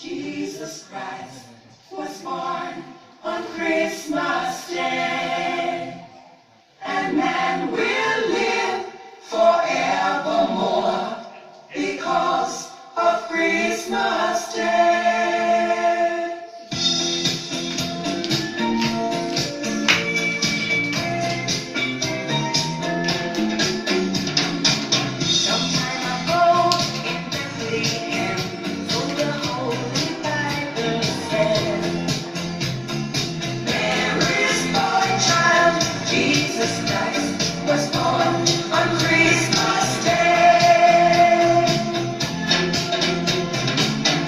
Jesus Christ was born on Christmas Day, and man will live forevermore because of Christmas Day. Some time ago in Bethlehem, so the Holy Bible said, Mary's boy child, Jesus Christ, was born on Christmas Day.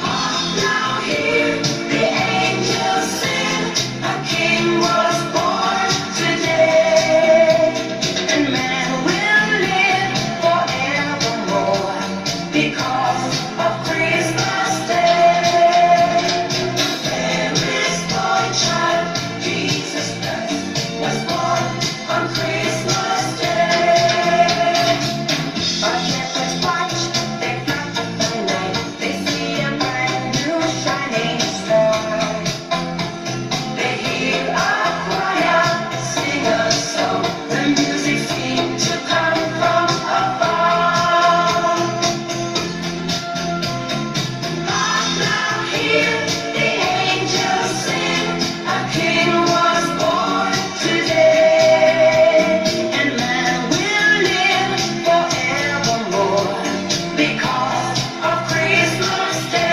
Hark now, hear the angels sing, a king was born today, and man will live forevermore because of Christmas Day. Mary's boy child, Jesus Christ, was born on Christmas Day. Our shepherds watch their flock by night. They see a bright new shining star. They hear a choir sing a song. The music seemed to come from afar. Hark now, hear the angels sing, a king was born today, and man will live forevermore because of Christmas Day.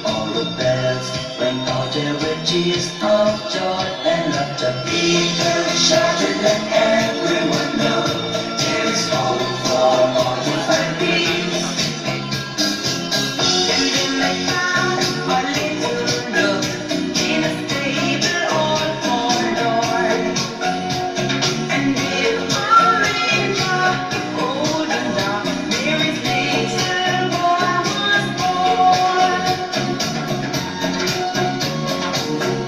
All the bells rang out their riches of joy and laughter. People shouted, let everyone know there is hope for all to find peace. And then they found a little nook in a stable all forlorn, and near a manger, old and dark, Mary's little boy was born.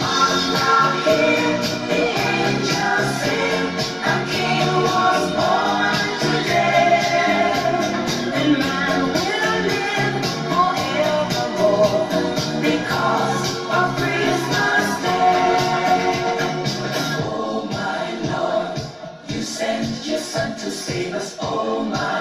Hark now, hear the angels sing, a king was born today, and man will live forevermore because of Christmas Day. Oh my Lord, you sent your Son to save us. Oh my